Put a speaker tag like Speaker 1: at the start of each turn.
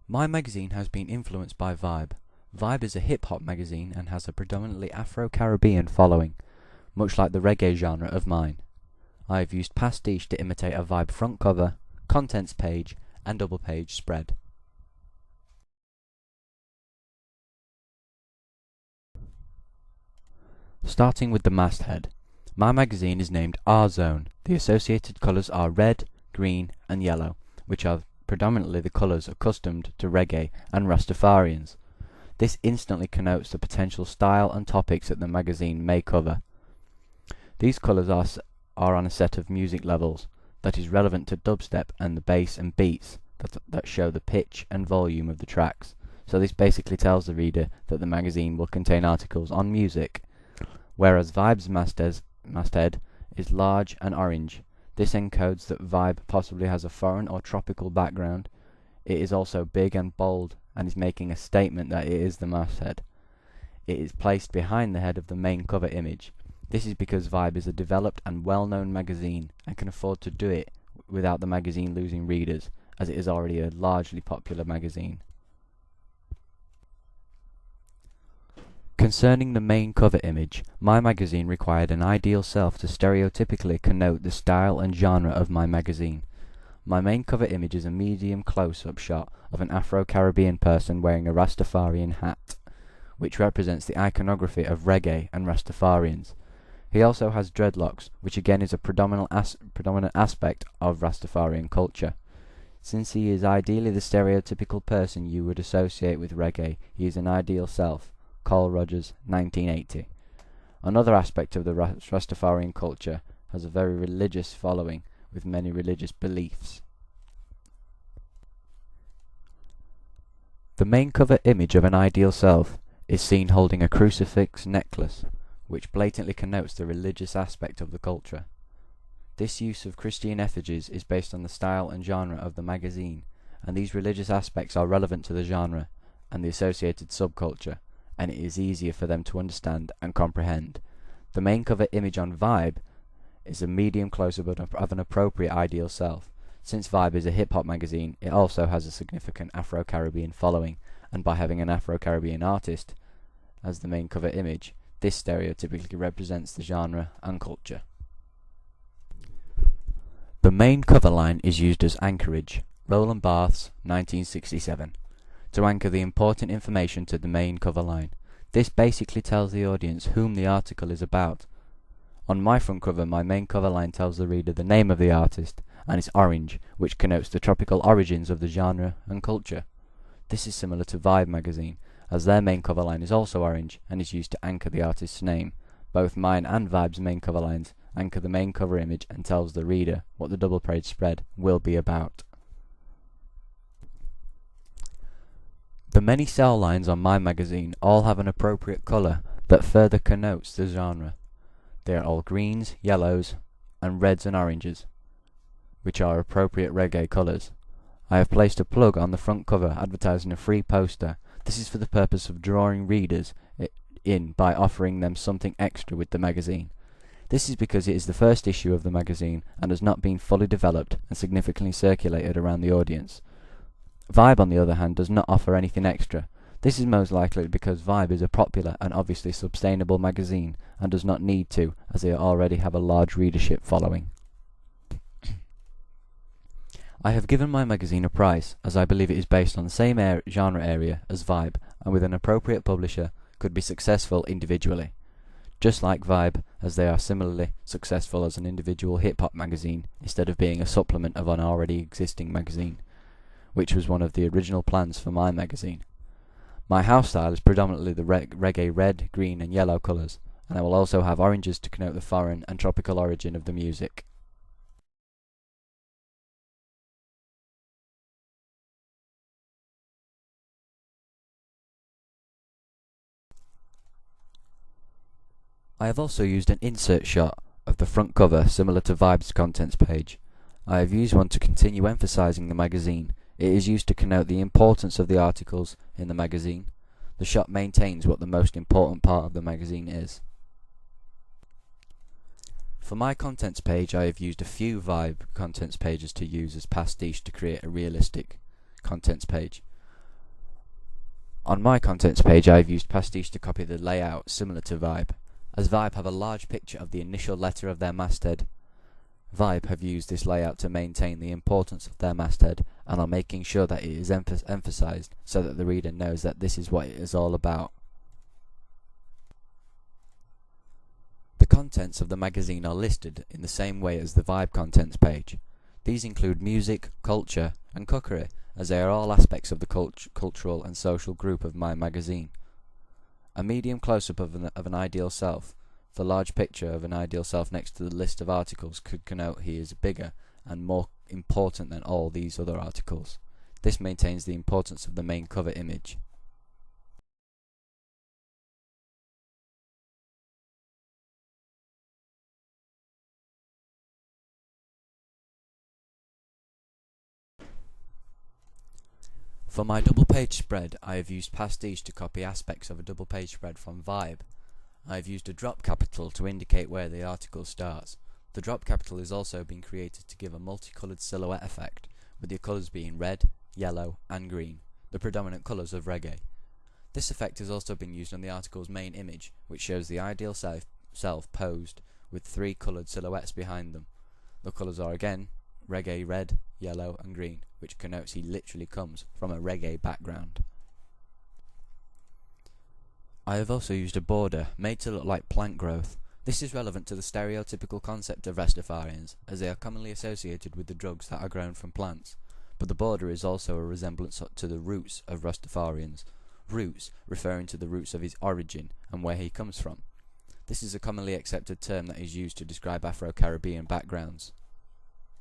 Speaker 1: My magazine has been influenced by Vibe. Vibe is a hip-hop magazine and has a predominantly Afro-Caribbean following, much like the reggae genre of mine. I have used pastiche to imitate a Vibe front cover, contents page, and double page spread. Starting with the masthead. My magazine is named R-Zone. The associated colours are red, green, and yellow, which are predominantly the colours accustomed to reggae and Rastafarians. This instantly connotes the potential style and topics that the magazine may cover. These colours are on a set of music levels that is relevant to dubstep and the bass and beats that show the pitch and volume of the tracks. So this basically tells the reader that the magazine will contain articles on music. Whereas Vibe's masthead is large and orange. This encodes that Vibe possibly has a foreign or tropical background. It is also big and bold and is making a statement that it is the masthead. It is placed behind the head of the main cover image. This is because Vibe is a developed and well-known magazine and can afford to do it without the magazine losing readers, as it is already a largely popular magazine. Concerning the main cover image, my magazine required an ideal self to stereotypically connote the style and genre of my magazine. My main cover image is a medium close-up shot of an Afro-Caribbean person wearing a Rastafarian hat, which represents the iconography of reggae and Rastafarians. He also has dreadlocks, which again is a predominant aspect of Rastafarian culture. Since he is ideally the stereotypical person you would associate with reggae, he is an ideal self. Carl Rogers, 1980. Another aspect of the Rastafarian culture has a very religious following with many religious beliefs. The main cover image of an ideal self is seen holding a crucifix necklace, which blatantly connotes the religious aspect of the culture. This use of Christian effigies is based on the style and genre of the magazine, and these religious aspects are relevant to the genre and the associated subculture, and it is easier for them to understand and comprehend. The main cover image on Vibe is a medium close-up of an appropriate ideal self. Since Vibe is a hip-hop magazine, it also has a significant Afro-Caribbean following, and by having an Afro-Caribbean artist as the main cover image, this stereotypically represents the genre and culture. The main cover line is used as anchorage. Roland Barthes, 1967. To anchor the important information to the main cover line. This basically tells the audience whom the article is about. On my front cover, my main cover line tells the reader the name of the artist, and it's orange, which connotes the tropical origins of the genre and culture. This is similar to Vibe magazine, as their main cover line is also orange and is used to anchor the artist's name. Both mine and Vibe's main cover lines anchor the main cover image and tells the reader what the double page spread will be about. The many cell lines on my magazine all have an appropriate colour that further connotes the genre. They are all greens, yellows, and reds and oranges, which are appropriate reggae colours. I have placed a plug on the front cover advertising a free poster. This is for the purpose of drawing readers in by offering them something extra with the magazine. This is because it is the first issue of the magazine and has not been fully developed and significantly circulated around the audience. Vibe, on the other hand, does not offer anything extra. This is most likely because Vibe is a popular and obviously sustainable magazine and does not need to, as they already have a large readership following. I have given my magazine a price, as I believe it is based on the same genre area as Vibe, and with an appropriate publisher could be successful individually. Just like Vibe, as they are similarly successful as an individual hip-hop magazine, instead of being a supplement of an already existing magazine, which was one of the original plans for my magazine. My house style is predominantly the reggae red, green and yellow colours, and I will also have oranges to connote the foreign and tropical origin of the music. I have also used an insert shot of the front cover similar to Vibe's contents page. I have used one to continue emphasising the magazine. It is used to connote the importance of the articles in the magazine. The shot maintains what the most important part of the magazine is. For my contents page, I have used a few Vibe contents pages to use as pastiche to create a realistic contents page. On my contents page, I've used Pastiche to copy the layout similar to Vibe. As Vibe have a large picture of the initial letter of their masthead, Vibe have used this layout to maintain the importance of their masthead and are making sure that it is emphasized so that the reader knows that this is what it is all about. The contents of the magazine are listed in the same way as the Vibe contents page. These include music, culture, and cookery, as they are all aspects of the cultural and social group of my magazine. A medium close-up of an ideal self, the large picture of an ideal self next to the list of articles could connote he is bigger and more important than all these other articles. This maintains the importance of the main cover image. For my double-page spread, I have used Pastiche to copy aspects of a double-page spread from Vibe. I have used a drop capital to indicate where the article starts. The drop capital has also been created to give a multicoloured silhouette effect, with the colours being red, yellow, and green, the predominant colours of reggae. This effect has also been used on the article's main image, which shows the ideal self posed with 3 coloured silhouettes behind them. The colours are again reggae red, yellow, and green, which connotes he literally comes from a reggae background. I have also used a border made to look like plant growth. This is relevant to the stereotypical concept of Rastafarians, as they are commonly associated with the drugs that are grown from plants, but the border is also a resemblance to the roots of Rastafarians, roots referring to the roots of his origin and where he comes from. This is a commonly accepted term that is used to describe Afro-Caribbean backgrounds.